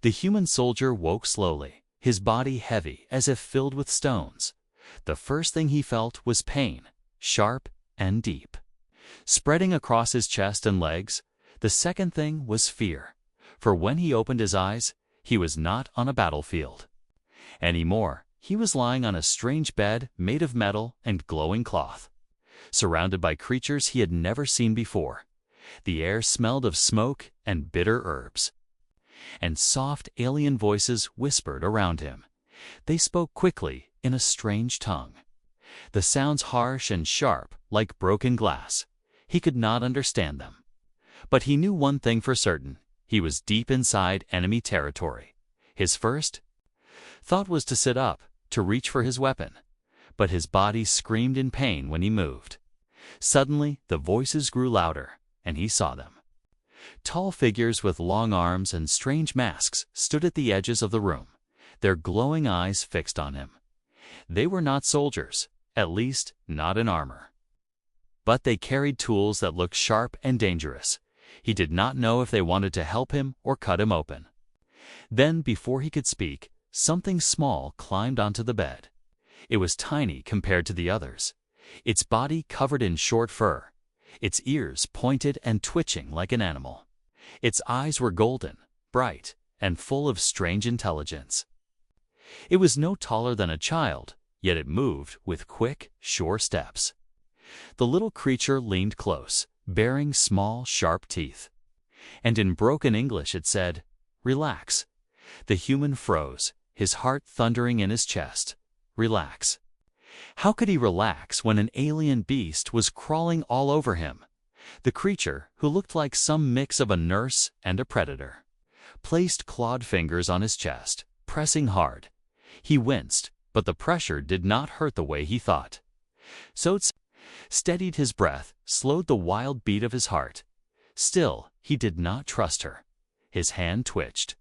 The human soldier woke slowly, his body heavy as if filled with stones. The first thing he felt was pain, sharp and deep, spreading across his chest and legs. The second thing was fear, for when he opened his eyes, he was not on a battlefield anymore. He was lying on a strange bed made of metal and glowing cloth, surrounded by creatures he had never seen before. The air smelled of smoke and bitter herbs, and soft alien voices whispered around him. They spoke quickly in a strange tongue, the sounds harsh and sharp like broken glass. He could not understand them, but he knew one thing for certain: he was deep inside enemy territory. His first thought was to sit up, to reach for his weapon, but his body screamed in pain when he moved. Suddenly, the voices grew louder, and he saw them. Tall figures with long arms and strange masks stood at the edges of the room, their glowing eyes fixed on him. They were not soldiers, at least not in armor, but they carried tools that looked sharp and dangerous. He did not know if they wanted to help him or cut him open. Then, before he could speak, something small climbed onto the bed. It was tiny compared to the others, its body covered in short fur, its ears pointed and twitching like an animal. Its eyes were golden, bright, and full of strange intelligence. It was no taller than a child, yet it moved with quick, sure steps. The little creature leaned close, baring small, sharp teeth, and in broken English it said, "Relax." The human froze, his heart thundering in his chest. Relax. How could he relax when an alien beast was crawling all over him? The creature, who looked like some mix of a nurse and a predator, placed clawed fingers on his chest, pressing hard. He winced, but the pressure did not hurt the way he thought. So it steadied his breath, slowed the wild beat of his heart. Still, he did not trust her. His hand twitched,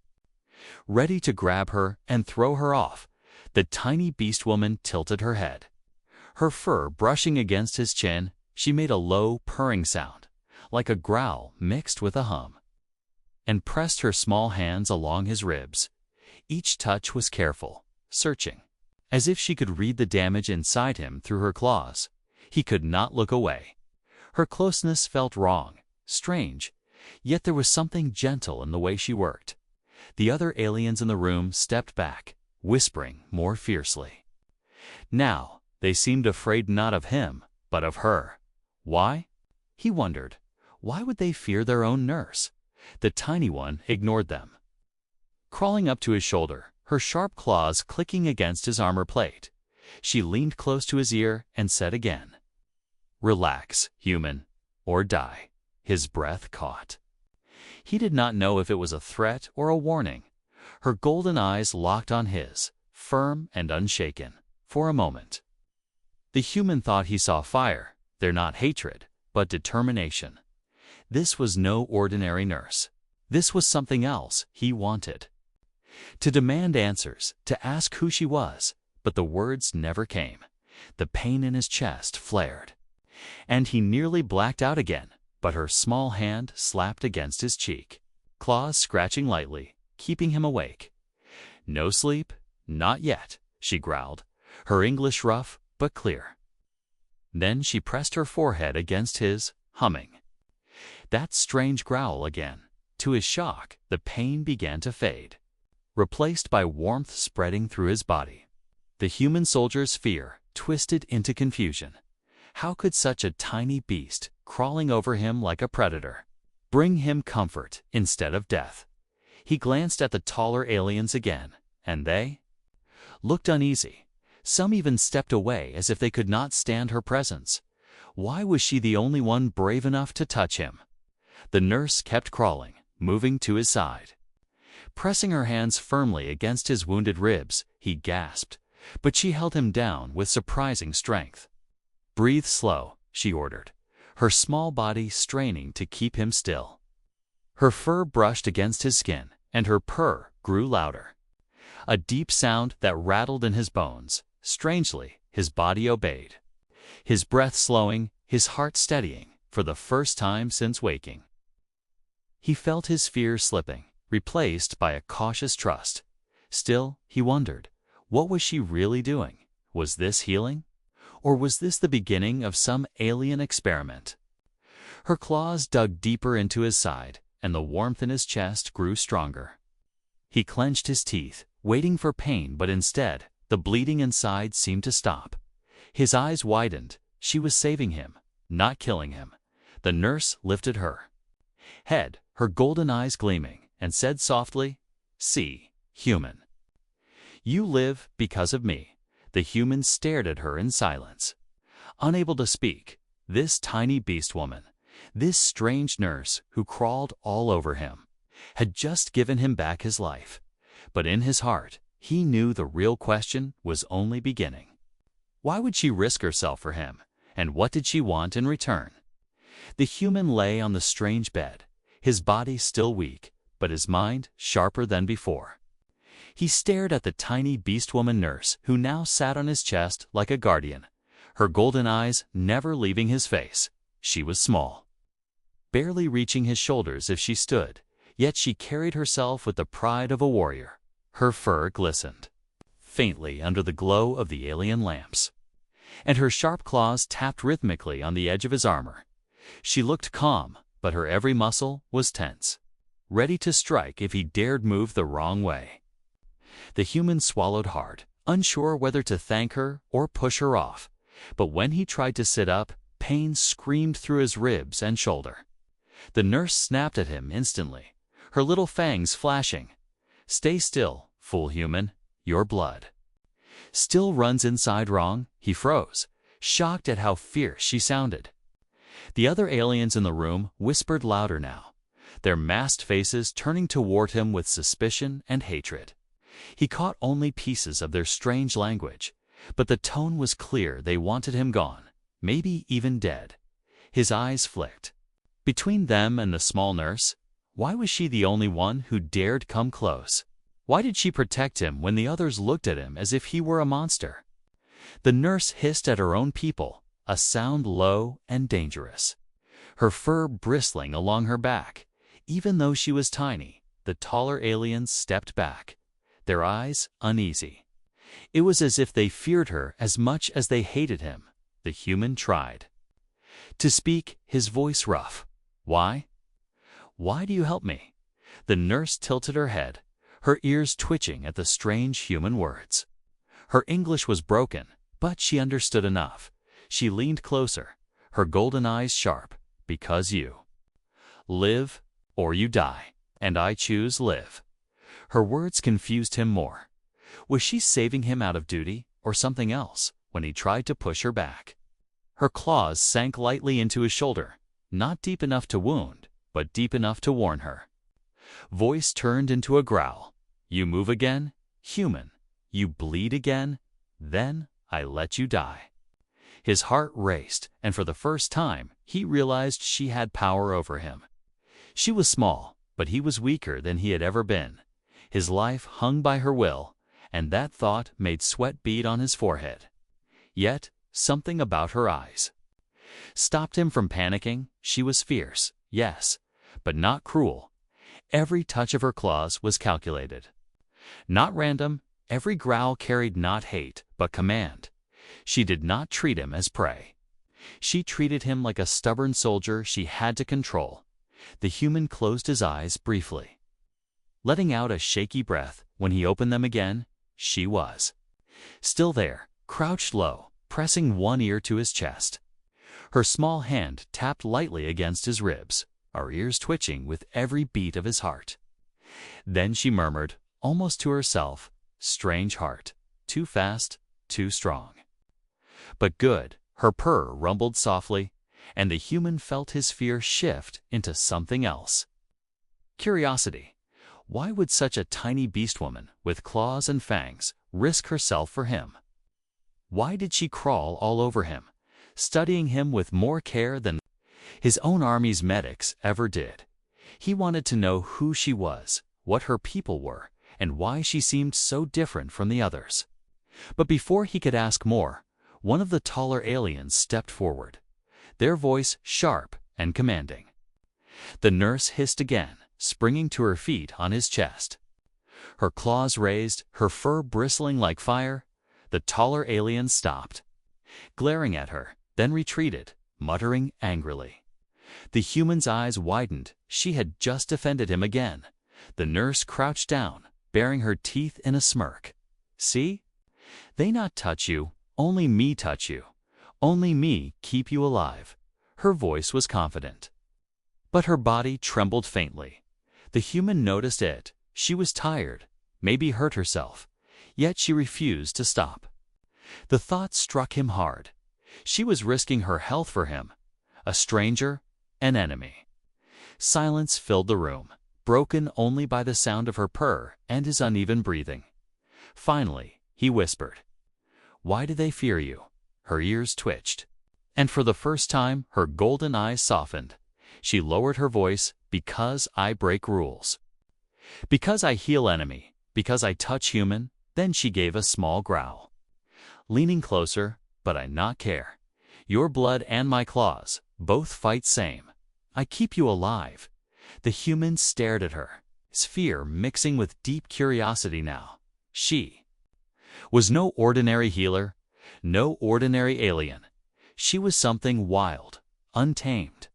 ready to grab her and throw her off. The tiny Beastwoman tilted her head. Her fur brushing against his chin, she made a low, purring sound, like a growl mixed with a hum, and pressed her small hands along his ribs. Each touch was careful, searching, as if she could read the damage inside him through her claws. He could not look away. Her closeness felt wrong, strange, yet there was something gentle in the way she worked. The other aliens in the room stepped back, whispering more fiercely. Now, they seemed afraid not of him, but of her. Why? He wondered. Why would they fear their own nurse? The tiny one ignored them, crawling up to his shoulder, her sharp claws clicking against his armor plate. She leaned close to his ear and said again, "Relax, human, or die." His breath caught. He did not know if it was a threat or a warning. Her golden eyes locked on his, firm and unshaken, for a moment. The human thought he saw fire, there not hatred, but determination. This was no ordinary nurse. This was something else he wanted. To demand answers, to ask who she was, but the words never came. The pain in his chest flared, and he nearly blacked out again, but her small hand slapped against his cheek, claws scratching lightly, keeping him awake. "No sleep? Not yet," she growled, her English rough but clear. Then she pressed her forehead against his, humming. That strange growl again. To his shock, the pain began to fade, replaced by warmth spreading through his body. The human soldier's fear twisted into confusion. How could such a tiny beast, crawling over him like a predator, bring him comfort instead of death? He glanced at the taller aliens again, and they looked uneasy. Some even stepped away as if they could not stand her presence. Why was she the only one brave enough to touch him? The nurse kept crawling, moving to his side. Pressing her hands firmly against his wounded ribs, he gasped, but she held him down with surprising strength. "Breathe slow," she ordered, her small body straining to keep him still. Her fur brushed against his skin, and her purr grew louder, a deep sound that rattled in his bones. Strangely, his body obeyed, his breath slowing, his heart steadying, for the first time since waking. He felt his fears slipping, replaced by a cautious trust. Still, he wondered, what was she really doing? Was this healing? Or was this the beginning of some alien experiment? Her claws dug deeper into his side, and the warmth in his chest grew stronger. He clenched his teeth, waiting for pain, but instead, the bleeding inside seemed to stop. His eyes widened. She was saving him, not killing him. The nurse lifted her head, her golden eyes gleaming, and said softly, "See, human. You live because of me." The human stared at her in silence. Unable to speak, this tiny beast woman, this strange nurse who crawled all over him, had just given him back his life. But in his heart, he knew the real question was only beginning. Why would she risk herself for him, and what did she want in return? The human lay on the strange bed, his body still weak, but his mind sharper than before. He stared at the tiny beast-woman nurse who now sat on his chest like a guardian, her golden eyes never leaving his face. She was small, barely reaching his shoulders if she stood, yet she carried herself with the pride of a warrior. Her fur glistened faintly under the glow of the alien lamps, and her sharp claws tapped rhythmically on the edge of his armor. She looked calm, but her every muscle was tense, ready to strike if he dared move the wrong way. The human swallowed hard, unsure whether to thank her or push her off, but when he tried to sit up, pain screamed through his ribs and shoulder. The nurse snapped at him instantly, her little fangs flashing. "Stay still, fool human, your blood still runs inside wrong." He froze, shocked at how fierce she sounded. The other aliens in the room whispered louder now, their masked faces turning toward him with suspicion and hatred. He caught only pieces of their strange language, but the tone was clear. They wanted him gone, maybe even dead. His eyes flicked between them and the small nurse. Why was she the only one who dared come close? Why did she protect him when the others looked at him as if he were a monster? The nurse hissed at her own people, a sound low and dangerous, her fur bristling along her back. Even though she was tiny, the taller aliens stepped back, their eyes uneasy. It was as if they feared her as much as they hated him. The human tried to speak, his voice rough. "Why? Why do you help me?" The nurse tilted her head, her ears twitching at the strange human words. Her English was broken, but she understood enough. She leaned closer, her golden eyes sharp. "Because you live or you die, and I choose live." Her words confused him more. Was she saving him out of duty or something else when he tried to push her back? Her claws sank lightly into his shoulder, not deep enough to wound, but deep enough to warn her. Voice turned into a growl. "You move again, human. You bleed again, then I let you die." His heart raced, and for the first time, he realized she had power over him. She was small, but he was weaker than he had ever been. His life hung by her will, and that thought made sweat bead on his forehead. Yet, something about her eyes stopped him from panicking. She was fierce, yes, but not cruel. Every touch of her claws was calculated, not random. Every growl carried not hate, but command. She did not treat him as prey. She treated him like a stubborn soldier she had to control. The human closed his eyes briefly, letting out a shaky breath. When he opened them again, she was still there, crouched low, pressing one ear to his chest. Her small hand tapped lightly against his ribs, her ears twitching with every beat of his heart. Then she murmured, almost to herself, "Strange heart, too fast, too strong, but good." Her purr rumbled softly, and the human felt his fear shift into something else. Curiosity. Why would such a tiny beast woman with claws and fangs risk herself for him? Why did she crawl all over him, studying him with more care than his own army's medics ever did? He wanted to know who she was, what her people were, and why she seemed so different from the others. But before he could ask more, one of the taller aliens stepped forward, their voice sharp and commanding. The nurse hissed again, springing to her feet on his chest. Her claws raised, her fur bristling like fire. The taller alien stopped, glaring at her, then retreated, muttering angrily. The human's eyes widened. She had just defended him again. The nurse crouched down, baring her teeth in a smirk. "See? They not touch you, only me touch you. Only me keep you alive." Her voice was confident. But her body trembled faintly. The human noticed it. She was tired, maybe hurt herself, yet she refused to stop. The thought struck him hard. She was risking her health for him. A stranger, an enemy. Silence filled the room, broken only by the sound of her purr and his uneven breathing. Finally, he whispered, "Why do they fear you?" Her ears twitched, and for the first time her golden eyes softened. She lowered her voice, "Because I break rules. Because I heal enemy. Because I touch human." Then she gave a small growl. Leaning closer, "But I not care. Your blood and my claws, both fight same. I keep you alive." The human stared at her, his fear mixing with deep curiosity now. She was no ordinary healer, no ordinary alien. She was something wild, untamed,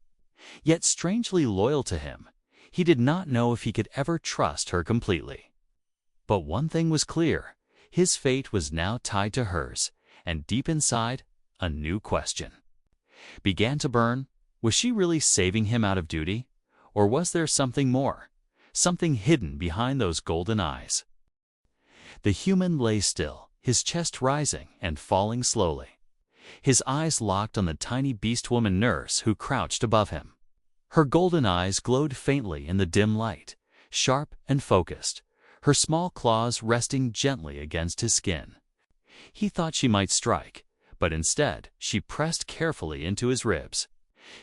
yet strangely loyal to him. He did not know if he could ever trust her completely. But one thing was clear. His fate was now tied to hers, and deep inside, a new question began to burn. Was she really saving him out of duty? Or was there something more, something hidden behind those golden eyes? The human lay still, his chest rising and falling slowly. His eyes locked on the tiny Beastwoman nurse who crouched above him. Her golden eyes glowed faintly in the dim light, sharp and focused, her small claws resting gently against his skin. He thought she might strike, but instead she pressed carefully into his ribs,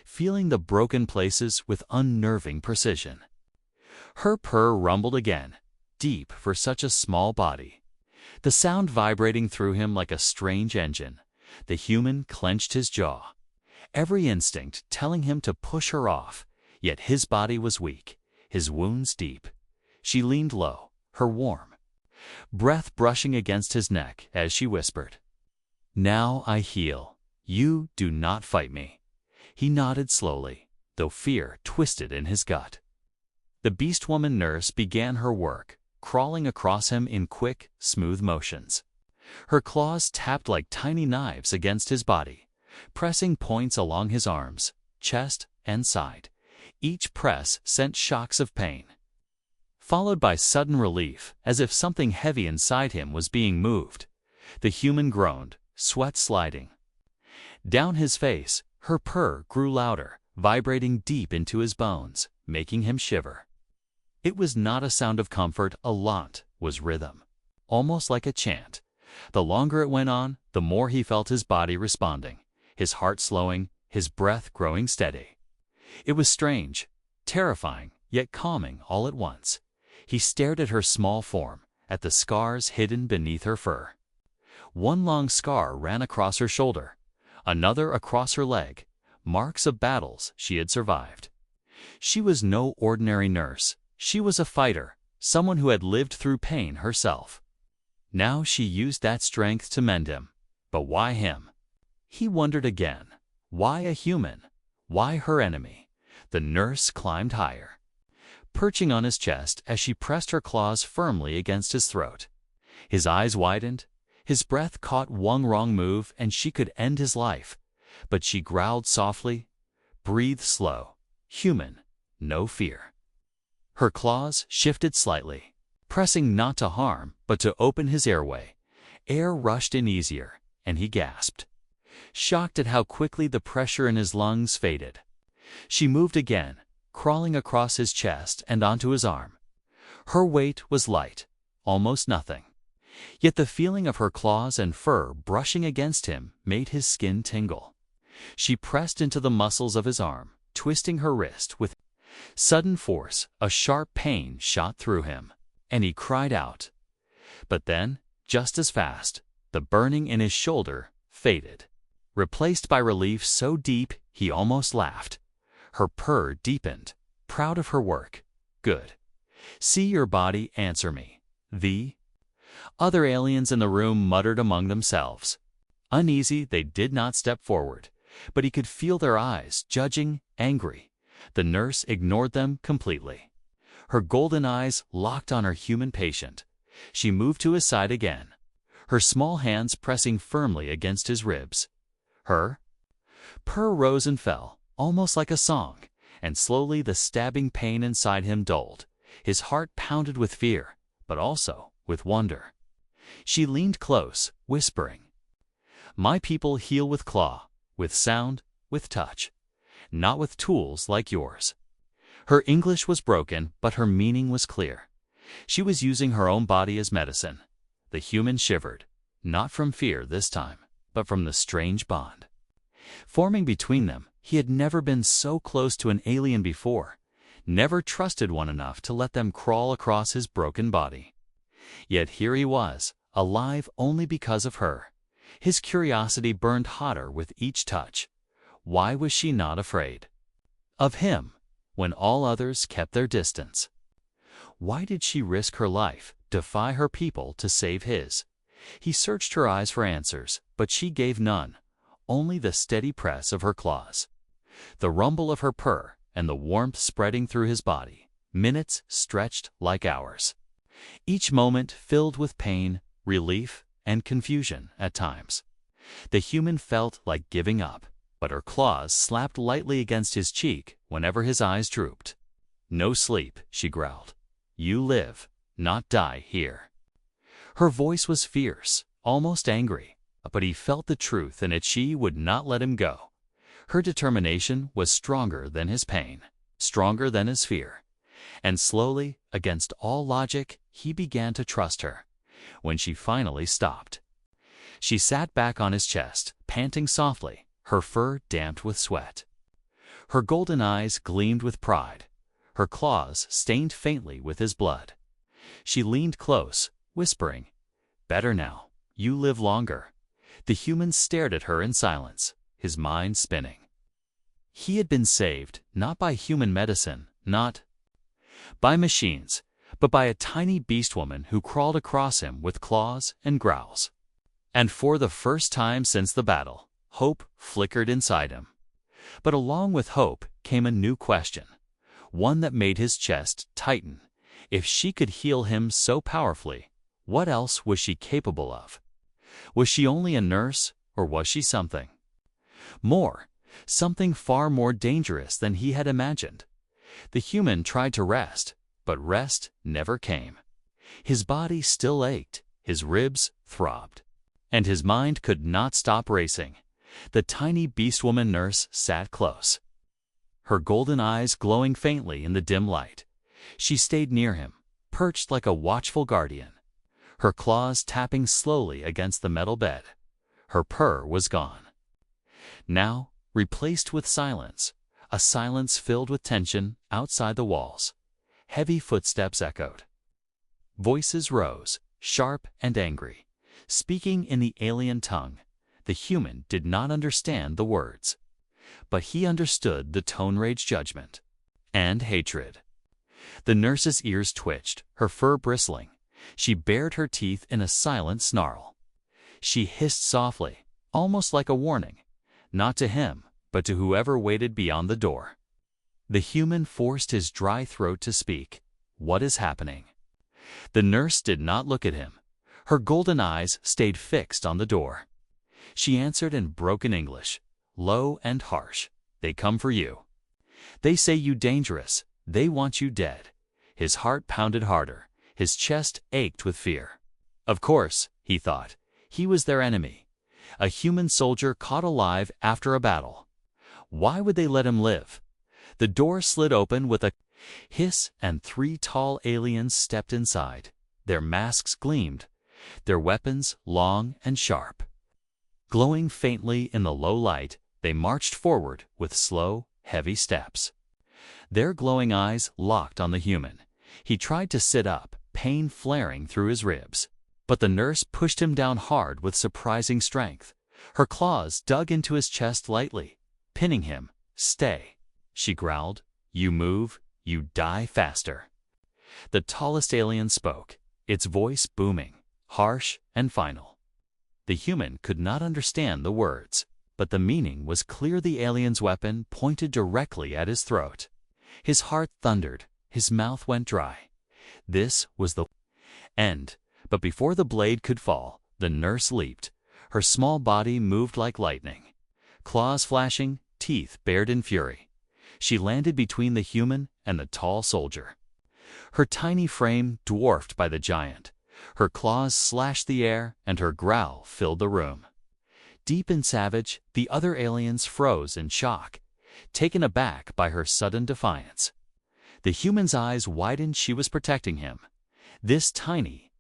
feeling the broken places with unnerving precision. Her purr rumbled again, deep for such a small body, the sound vibrating through him like a strange engine. The human clenched his jaw, every instinct telling him to push her off, yet his body was weak, his wounds deep. She leaned low, her warm breath brushing against his neck as she whispered, "Now I heal. You do not fight me." He nodded slowly, though fear twisted in his gut. The Beastwoman nurse began her work, crawling across him in quick, smooth motions. Her claws tapped like tiny knives against his body, pressing points along his arms, chest, and side. Each press sent shocks of pain, followed by sudden relief, as if something heavy inside him was being moved. The human groaned, sweat sliding down his face. Her purr grew louder, vibrating deep into his bones, making him shiver. It was not a sound of comfort, a launt was rhythm, almost like a chant. The longer it went on, the more he felt his body responding, his heart slowing, his breath growing steady. It was strange, terrifying, yet calming all at once. He stared at her small form, at the scars hidden beneath her fur. One long scar ran across her shoulder, another across her leg, marks of battles she had survived. She was no ordinary nurse. She was a fighter, someone who had lived through pain herself. Now she used that strength to mend him. But why him? He wondered again. Why a human? Why her enemy? The nurse climbed higher, perching on his chest as she pressed her claws firmly against his throat. His eyes widened. His breath caught one wrong move and she could end his life. But she growled softly, "Breathe slow. Human, no fear." Her claws shifted slightly, pressing not to harm, but to open his airway. Air rushed in easier, and he gasped, shocked at how quickly the pressure in his lungs faded. She moved again, crawling across his chest and onto his arm. Her weight was light, almost nothing. Yet the feeling of her claws and fur brushing against him made his skin tingle. She pressed into the muscles of his arm, twisting her wrist with sudden force. A sharp pain shot through him, and he cried out. But then, just as fast, the burning in his shoulder faded, replaced by relief so deep he almost laughed. Her purr deepened, proud of her work. Good. See your body answer me. The other aliens in the room muttered among themselves. Uneasy, they did not step forward, but he could feel their eyes, judging, angry. The nurse ignored them completely. Her golden eyes locked on her human patient. She moved to his side again, her small hands pressing firmly against his ribs. Her purr rose and fell, almost like a song, and slowly the stabbing pain inside him dulled. His heart pounded with fear, but also with wonder. She leaned close, whispering, "My people heal with claw, with sound, with touch, not with tools like yours." Her English was broken, but her meaning was clear. She was using her own body as medicine. The human shivered, not from fear this time, but from the strange bond forming between them. He had never been so close to an alien before, never trusted one enough to let them crawl across his broken body. Yet here he was, alive only because of her. His curiosity burned hotter with each touch. Why was she not afraid of him when all others kept their distance? Why did she risk her life, defy her people to save his? He searched her eyes for answers, but she gave none, only the steady press of her claws, the rumble of her purr, and the warmth spreading through his body. Minutes stretched like hours, each moment filled with pain, relief, and confusion at times. The human felt like giving up, but her claws slapped lightly against his cheek whenever his eyes drooped. "No sleep," she growled. "You live, not die here." Her voice was fierce, almost angry, but he felt the truth in it. She would not let him go. Her determination was stronger than his pain, stronger than his fear. And slowly, against all logic, he began to trust her. When she finally stopped, she sat back on his chest, panting softly, her fur damped with sweat. Her golden eyes gleamed with pride, her claws stained faintly with his blood. She leaned close, whispering, "Better now. You live longer." The human stared at her in silence, his mind spinning. He had been saved, not by human medicine, not by machines, but by a tiny beastwoman who crawled across him with claws and growls. And for the first time since the battle, hope flickered inside him. But along with hope came a new question, one that made his chest tighten. If she could heal him so powerfully, what else was she capable of? Was she only a nurse, or was she something more, something far more dangerous than he had imagined? The human tried to rest, but rest never came. His body still ached, his ribs throbbed, and his mind could not stop racing. The tiny beastwoman nurse sat close, her golden eyes glowing faintly in the dim light. She stayed near him, perched like a watchful guardian, her claws tapping slowly against the metal bed. Her purr was gone, now replaced with silence, a silence filled with tension outside the walls. Heavy footsteps echoed. Voices rose, sharp and angry, speaking in the alien tongue. The human did not understand the words, but he understood the tone, rage, judgment, and hatred. The nurse's ears twitched, her fur bristling. She bared her teeth in a silent snarl. She hissed softly, almost like a warning, not to him, but to whoever waited beyond the door. The human forced his dry throat to speak. "What is happening?" The nurse did not look at him. Her golden eyes stayed fixed on the door. She answered in broken English, low and harsh, "They come for you. They say you dangerous. They want you dead." His heart pounded harder. His chest ached with fear. Of course, he thought, he was their enemy, a human soldier caught alive after a battle. Why would they let him live? The door slid open with a hiss, and 3 tall aliens stepped inside. Their masks gleamed, their weapons long and sharp. Glowing faintly in the low light, they marched forward with slow, heavy steps. Their glowing eyes locked on the human. He tried to sit up, pain flaring through his ribs, but the nurse pushed him down hard with surprising strength. Her claws dug into his chest lightly, pinning him. "Stay," she growled. "You move, you die faster." The tallest alien spoke, its voice booming, harsh and final. The human could not understand the words, but the meaning was clear. The alien's weapon pointed directly at his throat. His heart thundered, his mouth went dry. This was the end, but before the blade could fall, the nurse leaped. Her small body moved like lightning. Claws flashing, teeth bared in fury. She landed between the human and the tall soldier. Her tiny frame dwarfed by the giant. Her claws slashed the air, and her growl filled the room. Deep and savage, the other aliens froze in shock, taken aback by her sudden defiance. The human's eyes widened. She was protecting him. This tiny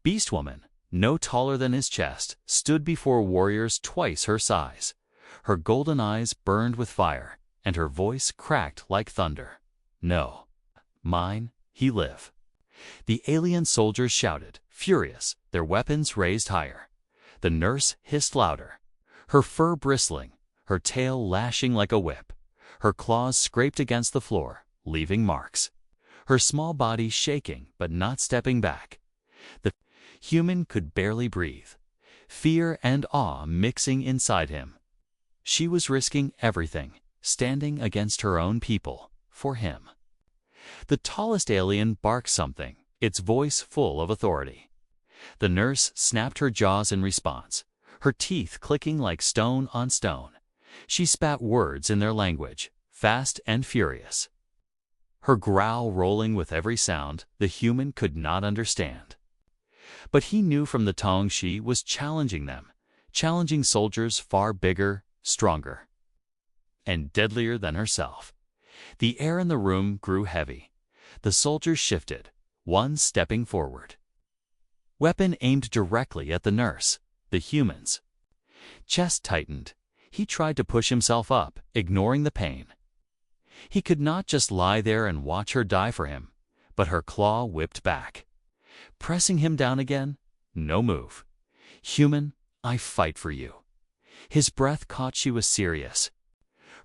Beastwoman, no taller than his chest, stood before warriors twice her size. Her golden eyes burned with fire, and her voice cracked like thunder. "No. Mine, he live." The alien soldiers shouted, furious, their weapons raised higher. The nurse hissed louder, her fur bristling, her tail lashing like a whip. Her claws scraped against the floor, leaving marks. Her small body shaking but not stepping back. The human could barely breathe, fear and awe mixing inside him. She was risking everything, standing against her own people, for him. The tallest alien barked something, its voice full of authority. The nurse snapped her jaws in response, her teeth clicking like stone on stone. She spat words in their language, fast and furious, her growl rolling with every sound the human could not understand. But he knew from the tongue she was challenging them, challenging soldiers far bigger, stronger, and deadlier than herself. The air in the room grew heavy. The soldiers shifted, one stepping forward. Weapon aimed directly at the nurse, the human's chest tightened. He tried to push himself up, ignoring the pain. He could not just lie there and watch her die for him, but her claw whipped back, pressing him down again. No move. "Human, I fight for you." His breath caught. She was serious.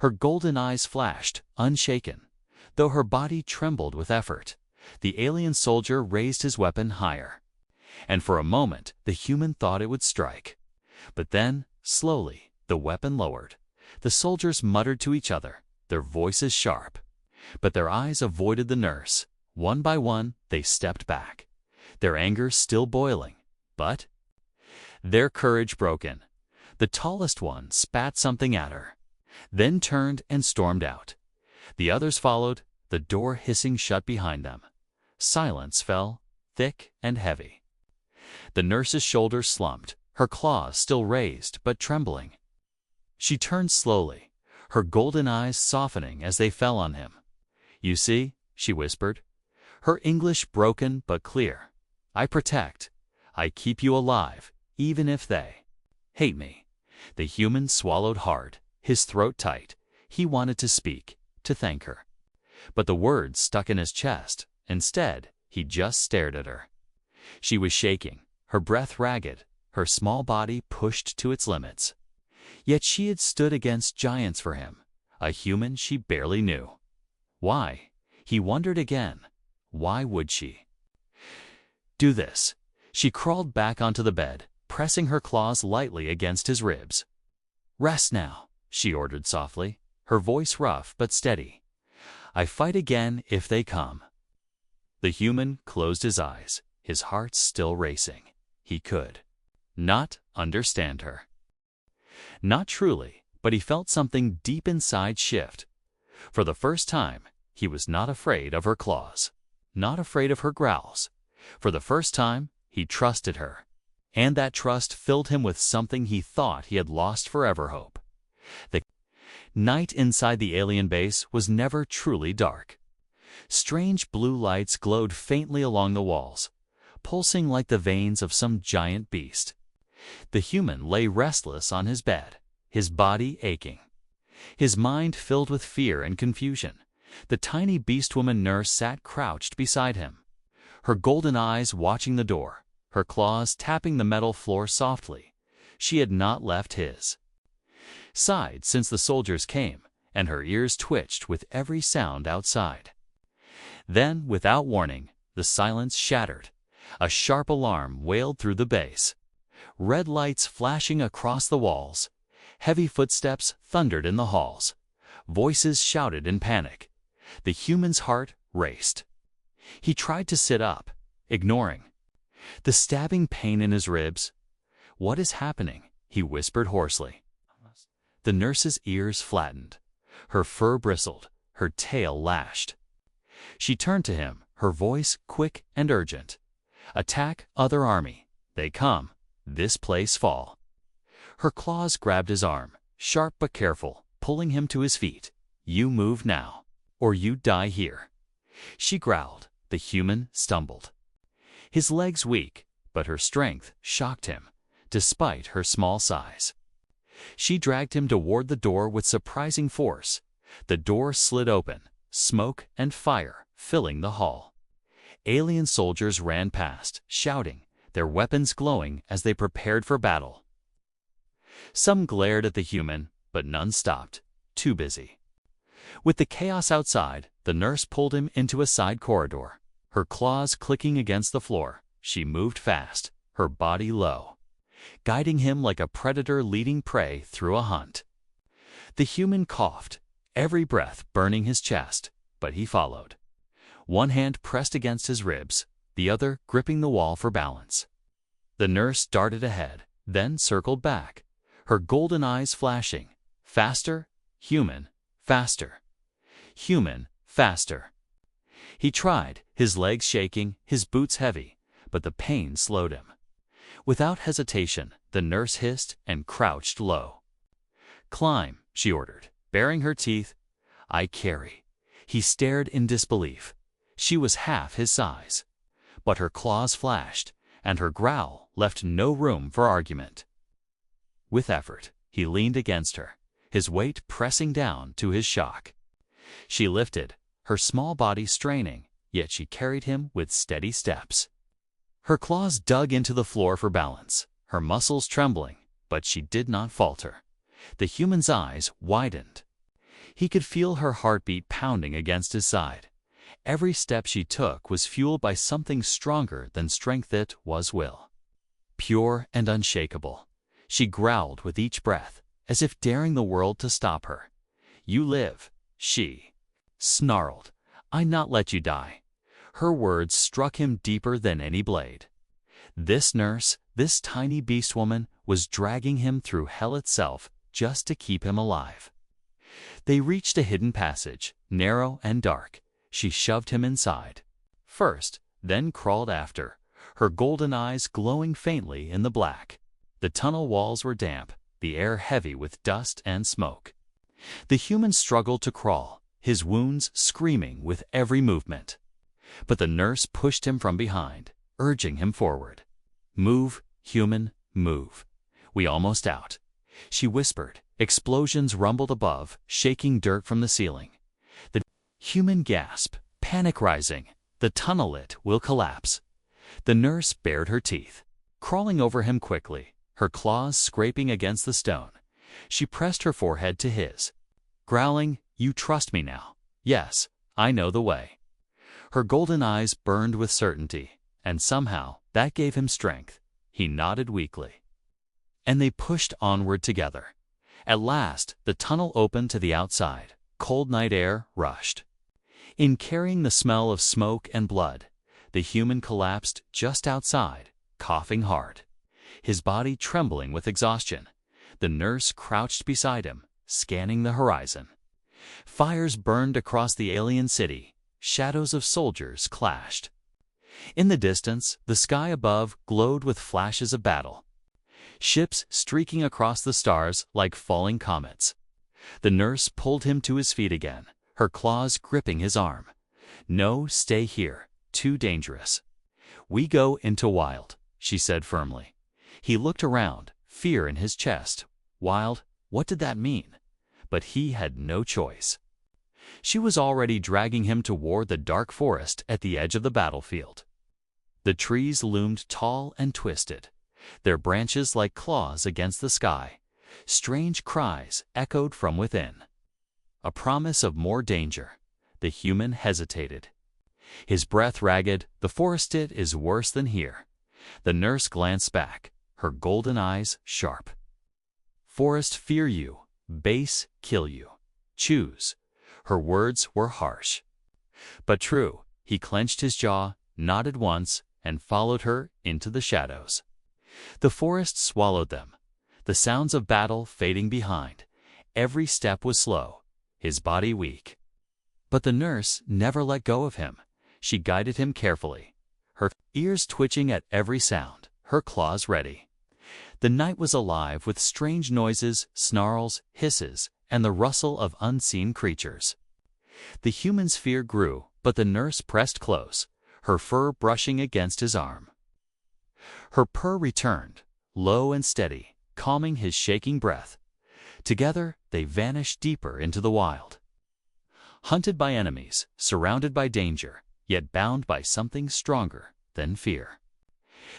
Her golden eyes flashed, unshaken, though her body trembled with effort. The alien soldier raised his weapon higher, and for a moment the human thought it would strike. But then, slowly, the weapon lowered. The soldiers muttered to each other, their voices sharp, but their eyes avoided the nurse. One by one, they stepped back, their anger still boiling, but their courage broken. The tallest one spat something at her, then turned and stormed out. The others followed, the door hissing shut behind them. Silence fell, thick and heavy. The nurse's shoulders slumped, her claws still raised but trembling. She turned slowly, her golden eyes softening as they fell on him. "You see," she whispered, her English broken but clear, "I protect. I keep you alive, even if they hate me." The human swallowed hard, his throat tight. He wanted to speak, to thank her, but the words stuck in his chest. Instead, he just stared at her. She was shaking, her breath ragged, her small body pushed to its limits. Yet she had stood against giants for him, a human she barely knew. Why? He wondered again. Why would she do this? She crawled back onto the bed, pressing her claws lightly against his ribs. "Rest now," she ordered softly, her voice rough but steady. "I fight again if they come." The human closed his eyes, his heart still racing. He could not understand her. Not truly, but he felt something deep inside shift. For the first time, he was not afraid of her claws, not afraid of her growls. For the first time, he trusted her. And that trust filled him with something he thought he had lost forever: hope. The night inside the alien base was never truly dark. Strange blue lights glowed faintly along the walls, pulsing like the veins of some giant beast. The human lay restless on his bed, his body aching, his mind filled with fear and confusion. The tiny Beastwoman nurse sat crouched beside him, her golden eyes watching the door, her claws tapping the metal floor softly. She had not left his side since the soldiers came, and her ears twitched with every sound outside. Then, without warning, the silence shattered. A sharp alarm wailed through the base. Red lights flashing across the walls. Heavy footsteps thundered in the halls. Voices shouted in panic. The human's heart raced. He tried to sit up, ignoring the stabbing pain in his ribs. "What is happening?" he whispered hoarsely. The nurse's ears flattened. Her fur bristled, her tail lashed. She turned to him, her voice quick and urgent. "Attack, other army. They come. This place fall." Her claws grabbed his arm, sharp but careful, pulling him to his feet. "You move now, or you die here." She growled. The human stumbled. His legs weak, but her strength shocked him, despite her small size. She dragged him toward the door with surprising force. The door slid open, smoke and fire filling the hall. Alien soldiers ran past, shouting, their weapons glowing as they prepared for battle. Some glared at the human, but none stopped, too busy. With the chaos outside, the nurse pulled him into a side corridor. Her claws clicking against the floor, she moved fast, her body low, guiding him like a predator leading prey through a hunt. The human coughed, every breath burning his chest, but he followed. One hand pressed against his ribs, the other gripping the wall for balance. The nurse darted ahead, then circled back, her golden eyes flashing. Faster, human, faster. Human, faster. He tried, his legs shaking, his boots heavy, but the pain slowed him. Without hesitation, the nurse hissed and crouched low. "Climb," she ordered, baring her teeth. "I carry." He stared in disbelief. She was half his size. But her claws flashed, and her growl left no room for argument. With effort, he leaned against her, his weight pressing down to his shock. She lifted, her small body straining, yet she carried him with steady steps. Her claws dug into the floor for balance, her muscles trembling, but she did not falter. The human's eyes widened. He could feel her heartbeat pounding against his side. Every step she took was fueled by something stronger than strength. It was will. Pure and unshakable. She growled with each breath, as if daring the world to stop her. "You live," she snarled. "I not let you die." Her words struck him deeper than any blade. This nurse, this tiny beastwoman, was dragging him through hell itself just to keep him alive. They reached a hidden passage, narrow and dark. She shoved him inside. First, then crawled after, her golden eyes glowing faintly in the black. The tunnel walls were damp, the air heavy with dust and smoke. The human struggled to crawl, his wounds screaming with every movement. But the nurse pushed him from behind, urging him forward. "Move, human, move. We almost out," she whispered. Explosions rumbled above, shaking dirt from the ceiling. The human gasped, panic rising. The tunnel, it will collapse. The nurse bared her teeth, crawling over him quickly, her claws scraping against the stone. She pressed her forehead to his, growling, "You trust me now?" "Yes, I know the way." Her golden eyes burned with certainty, and somehow that gave him strength. He nodded weakly. And they pushed onward together. At last, the tunnel opened to the outside. Cold night air rushed. In carrying the smell of smoke and blood, the human collapsed just outside, coughing hard, his body trembling with exhaustion. The nurse crouched beside him, scanning the horizon. Fires burned across the alien city. Shadows of soldiers clashed. In the distance, the sky above glowed with flashes of battle. Ships streaking across the stars like falling comets. The nurse pulled him to his feet again, her claws gripping his arm. "No, stay here. Too dangerous." "We go into wild," she said firmly. He looked around, fear in his chest. Wild, what did that mean? But he had no choice. She was already dragging him toward the dark forest at the edge of the battlefield. The trees loomed tall and twisted, their branches like claws against the sky. Strange cries echoed from within. A promise of more danger. The human hesitated. His breath ragged. "The forest it is worse than here." The nurse glanced back, her golden eyes sharp. "Forest fear you, base kill you. Choose." Her words were harsh, but true. He clenched his jaw, nodded once, and followed her into the shadows. The forest swallowed them, the sounds of battle fading behind. Every step was slow, his body weak. But the nurse never let go of him. She guided him carefully, her ears twitching at every sound, her claws ready. The night was alive with strange noises, snarls, hisses, and the rustle of unseen creatures. The human's fear grew, but the nurse pressed close, her fur brushing against his arm. Her purr returned, low and steady, calming his shaking breath. Together, they vanished deeper into the wild. Hunted by enemies, surrounded by danger, yet bound by something stronger than fear.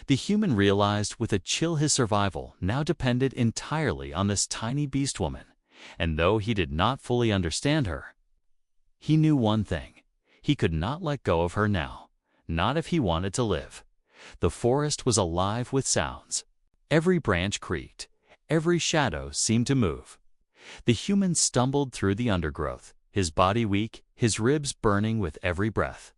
The human realized with a chill his survival now depended entirely on this tiny Beastwoman, and though he did not fully understand her, he knew one thing: he could not let go of her now, not if he wanted to live. The forest was alive with sounds. Every branch creaked, every shadow seemed to move. The human stumbled through the undergrowth, his body weak, his ribs burning with every breath.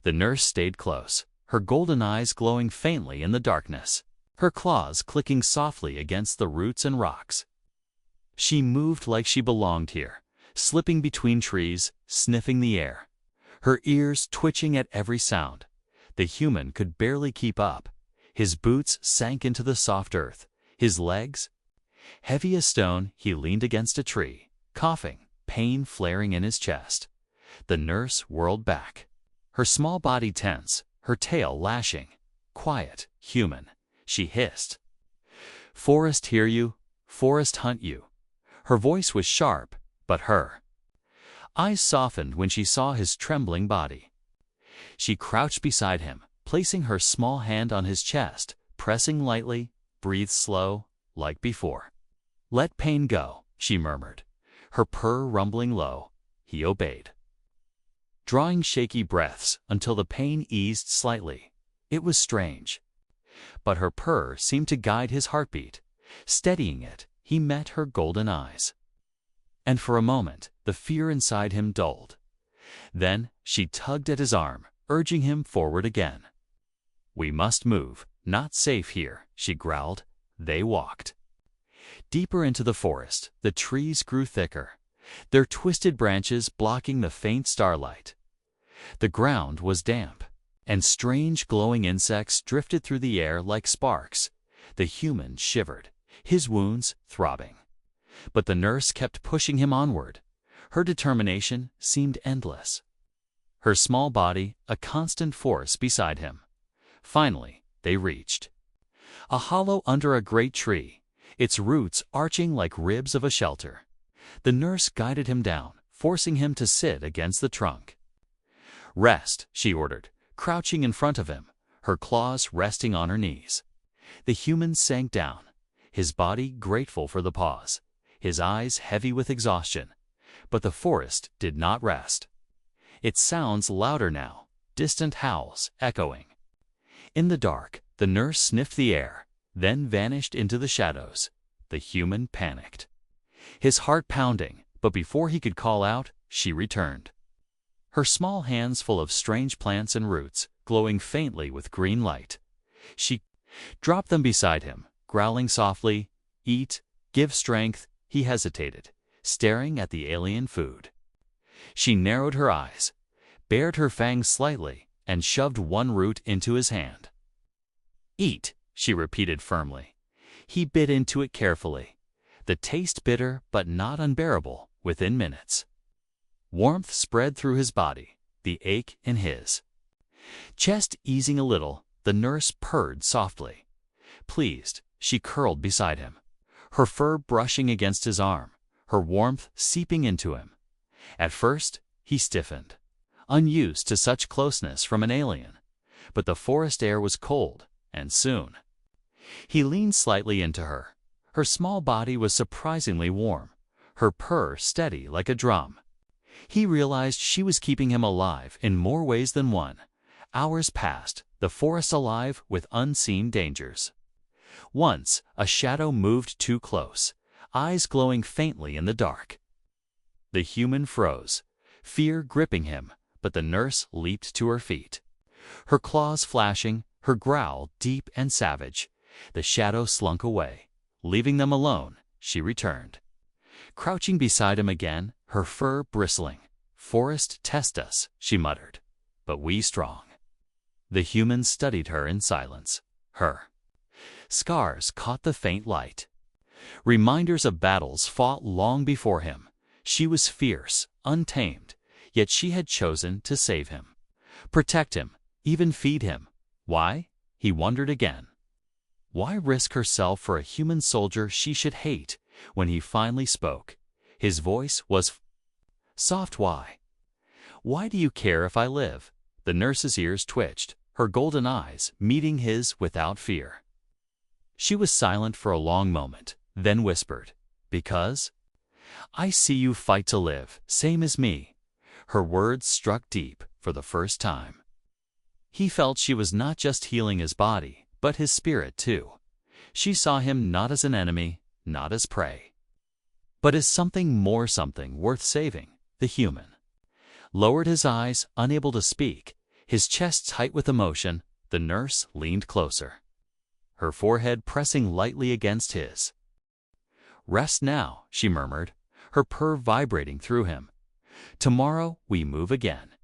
The nurse stayed close, her golden eyes glowing faintly in the darkness, her claws clicking softly against the roots and rocks. She moved like she belonged here, slipping between trees, sniffing the air, her ears twitching at every sound. The human could barely keep up. His boots sank into the soft earth, his legs heavy as stone. He leaned against a tree, coughing, pain flaring in his chest. The nurse whirled back, her small body tense, her tail lashing. "Quiet, human," she hissed. "Forest hear you, forest hunt you." Her voice was sharp, but her eyes softened when she saw his trembling body. She crouched beside him, placing her small hand on his chest, pressing lightly, breathed slow, like before. "Let pain go," she murmured, her purr rumbling low. He obeyed, drawing shaky breaths until the pain eased slightly. It was strange, but her purr seemed to guide his heartbeat. Steadying it, he met her golden eyes. And for a moment, the fear inside him dulled. Then she tugged at his arm, urging him forward again. "We must move, not safe here," she growled. They walked deeper into the forest. The trees grew thicker, their twisted branches blocking the faint starlight. The ground was damp, and strange glowing insects drifted through the air like sparks. The human shivered, his wounds throbbing. But the nurse kept pushing him onward. Her determination seemed endless, her small body a constant force beside him. Finally, they reached a hollow under a great tree, its roots arching like ribs of a shelter. The nurse guided him down, forcing him to sit against the trunk. "Rest," she ordered, crouching in front of him, her claws resting on her knees. The human sank down, his body grateful for the pause, his eyes heavy with exhaustion. But the forest did not rest. Its sounds louder now, distant howls echoing. In the dark, the nurse sniffed the air, then vanished into the shadows. The human panicked, his heart pounding, but before he could call out, she returned, her small hands full of strange plants and roots, glowing faintly with green light. She dropped them beside him, growling softly, "Eat, give strength." He hesitated, staring at the alien food. She narrowed her eyes, bared her fangs slightly, and shoved one root into his hand. "Eat," she repeated firmly. He bit into it carefully, the taste bitter but not unbearable within minutes. Warmth spread through his body, the ache in his chest easing a little. The nurse purred softly. Pleased, she curled beside him, her fur brushing against his arm, her warmth seeping into him. At first, he stiffened, unused to such closeness from an alien. But the forest air was cold, and soon he leaned slightly into her. Her small body was surprisingly warm, her purr steady like a drum. He realized she was keeping him alive in more ways than one. Hours passed, the forest alive with unseen dangers. Once, a shadow moved too close, eyes glowing faintly in the dark. The human froze, fear gripping him, but the nurse leaped to her feet. Her claws flashing, her growl deep and savage. The shadow slunk away. Leaving them alone, she returned. Crouching beside him again, her fur bristling. "Forest test us," she muttered, "but we strong." The human studied her in silence. Her scars caught the faint light. Reminders of battles fought long before him. She was fierce, untamed, yet she had chosen to save him. Protect him, even feed him. Why? He wondered again. Why risk herself for a human soldier she should hate? When he finally spoke, his voice was soft. Why? Why do you care if I live? The nurse's ears twitched, her golden eyes meeting his without fear. She was silent for a long moment, then whispered, "Because I see you fight to live, same as me." Her words struck deep for the first time. He felt she was not just healing his body, but his spirit too. She saw him not as an enemy, not as prey, but as something more, something worth saving. The human lowered his eyes, unable to speak, his chest tight with emotion. The nurse leaned closer, her forehead pressing lightly against his. "Rest now," she murmured, her purr vibrating through him. "Tomorrow we move again."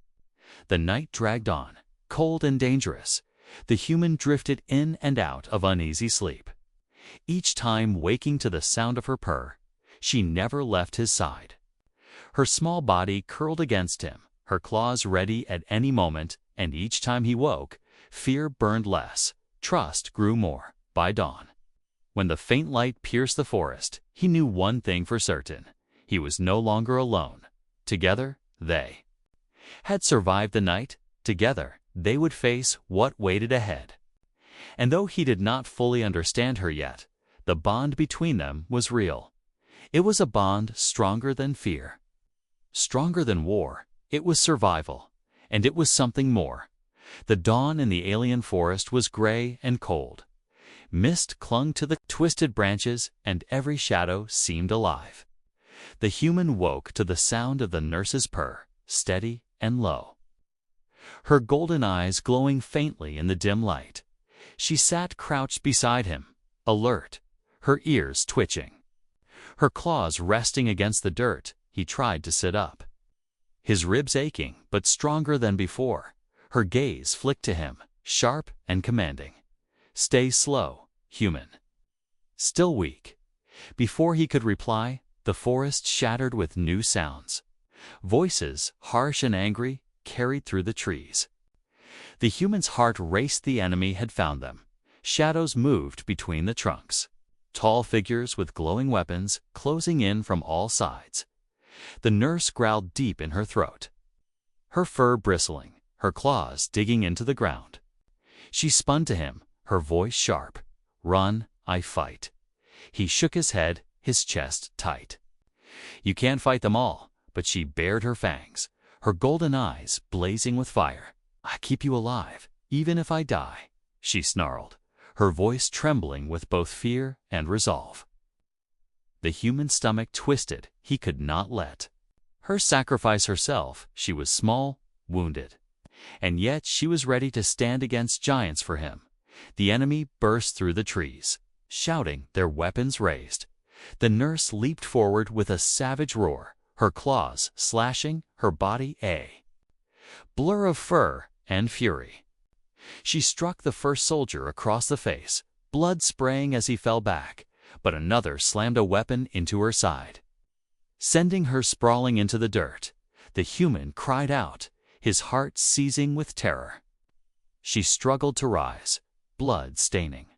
The night dragged on, cold and dangerous. The human drifted in and out of uneasy sleep. Each time waking to the sound of her purr, she never left his side. Her small body curled against him, her claws ready at any moment, and each time he woke, fear burned less, trust grew more. By dawn, when the faint light pierced the forest, he knew one thing for certain. He was no longer alone. Together, they had survived the night. Together, they would face what waited ahead. And though he did not fully understand her yet, the bond between them was real. It was a bond stronger than fear, stronger than war. It was survival, and it was something more. The dawn in the alien forest was gray and cold. Mist clung to the twisted branches, and every shadow seemed alive. The human woke to the sound of the nurse's purr, steady and low, her golden eyes glowing faintly in the dim light. She sat crouched beside him, alert, her ears twitching, her claws resting against the dirt. He tried to sit up, his ribs aching but stronger than before. Her gaze flicked to him, sharp and commanding. "Stay slow, human." Still weak. Before he could reply, the forest shattered with new sounds. Voices, harsh and angry, carried through the trees. The human's heart raced. The enemy had found them. Shadows moved between the trunks. Tall figures with glowing weapons closing in from all sides. The nurse growled deep in her throat, her fur bristling, her claws digging into the ground. She spun to him, her voice sharp. "Run, I fight." He shook his head, his chest tight. "You can't fight them all," but she bared her fangs, her golden eyes blazing with fire. "I keep you alive, even if I die," she snarled, her voice trembling with both fear and resolve. The human stomach twisted. He could not let her sacrifice herself. She was small, wounded, and yet she was ready to stand against giants for him. The enemy burst through the trees, shouting, their weapons raised. The nurse leaped forward with a savage roar, her claws slashing, her body a blur of fur and fury. She struck the first soldier across the face, blood spraying as he fell back, but another slammed a weapon into her side, sending her sprawling into the dirt. The human cried out, his heart seizing with terror. She struggled to rise, blood staining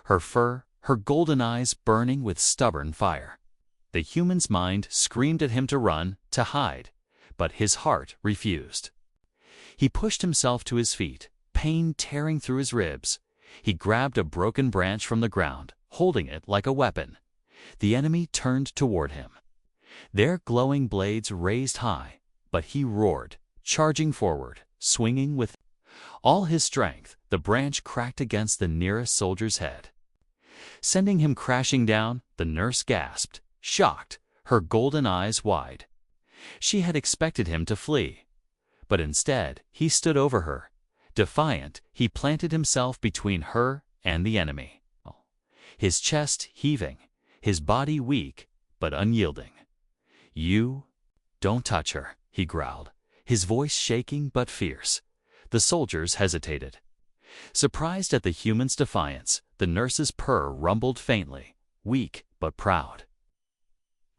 her fur, her golden eyes burning with stubborn fire. The human's mind screamed at him to run, to hide, but his heart refused. He pushed himself to his feet, pain tearing through his ribs. He grabbed a broken branch from the ground, holding it like a weapon. The enemy turned toward him, their glowing blades raised high, but he roared, charging forward, swinging with all his strength. The branch cracked against the nearest soldier's head, sending him crashing down. The nurse gasped, shocked, her golden eyes wide. She had expected him to flee, but instead he stood over her. Defiant, he planted himself between her and the enemy, his chest heaving, his body weak but unyielding. "You don't touch her," he growled, his voice shaking but fierce. The soldiers hesitated. Surprised at the human's defiance, the nurse's purr rumbled faintly, weak but proud.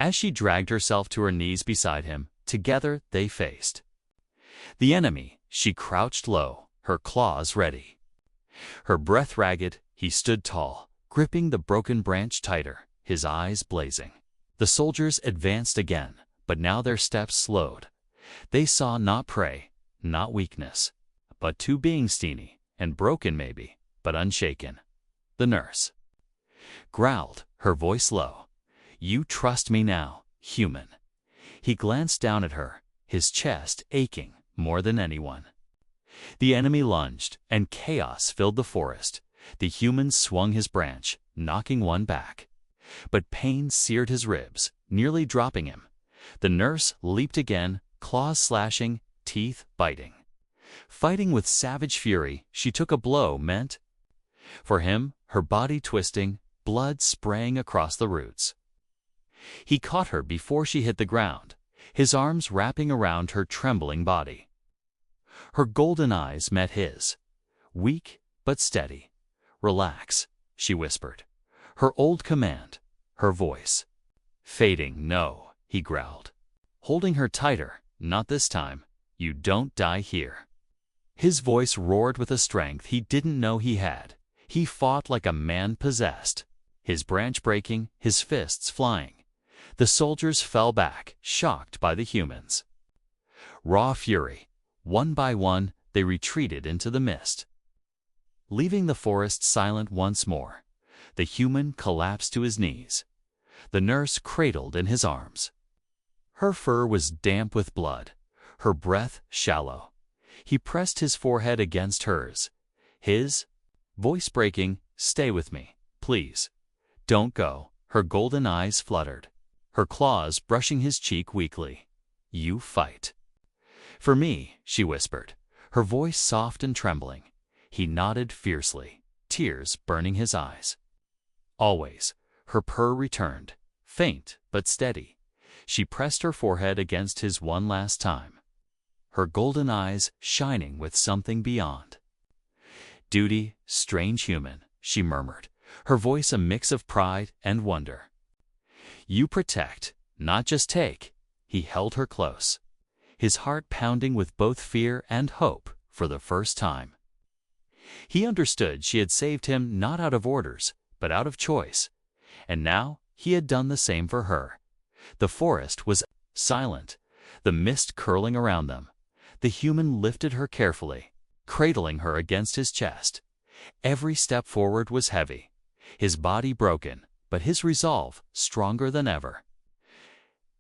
As she dragged herself to her knees beside him, together they faced the enemy. She crouched low, her claws ready, her breath ragged. He stood tall, gripping the broken branch tighter, his eyes blazing. The soldiers advanced again, but now their steps slowed. They saw not prey, not weakness, but two beings, teeny and broken maybe, but unshaken. The nurse growled, her voice low, "You trust me now, human." He glanced down at her, his chest aching more than anyone. The enemy lunged, and chaos filled the forest. The human swung his branch, knocking one back, but pain seared his ribs, nearly dropping him. The nurse leaped again, claws slashing, teeth biting. Fighting with savage fury, she took a blow meant for him, her body twisting, blood spraying across the roots. He caught her before she hit the ground, his arms wrapping around her trembling body. Her golden eyes met his, weak but steady. "Relax," she whispered, her old command, her voice fading. "No," he growled, holding her tighter. "Not this time. You don't die here." His voice roared with a strength he didn't know he had. He fought like a man possessed, his branch breaking, his fists flying. The soldiers fell back, shocked by the humans. Raw fury. One by one, they retreated into the mist, leaving the forest silent once more. The human collapsed to his knees, the nurse cradled in his arms. Her fur was damp with blood, her breath shallow. He pressed his forehead against hers, his voice breaking, "Stay with me, please. Don't go." Her golden eyes fluttered, her claws brushing his cheek weakly. "You fight for me," she whispered, her voice soft and trembling. He nodded fiercely, tears burning his eyes. "Always." Her purr returned, faint but steady. She pressed her forehead against his one last time, her golden eyes shining with something beyond. "Duty, strange human," she murmured, her voice a mix of pride and wonder. "You protect, not just take." He held her close, his heart pounding with both fear and hope for the first time. He understood she had saved him not out of orders, but out of choice, and now he had done the same for her. The forest was silent, the mist curling around them. The human lifted her carefully, cradling her against his chest. Every step forward was heavy, his body broken, but his resolve stronger than ever.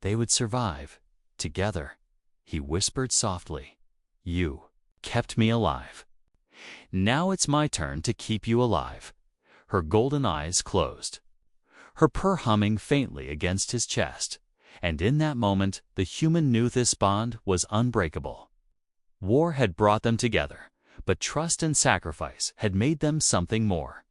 They would survive, together. He whispered softly, "You kept me alive. Now it's my turn to keep you alive." Her golden eyes closed, her purr humming faintly against his chest, and in that moment the human knew this bond was unbreakable. War had brought them together, but trust and sacrifice had made them something more.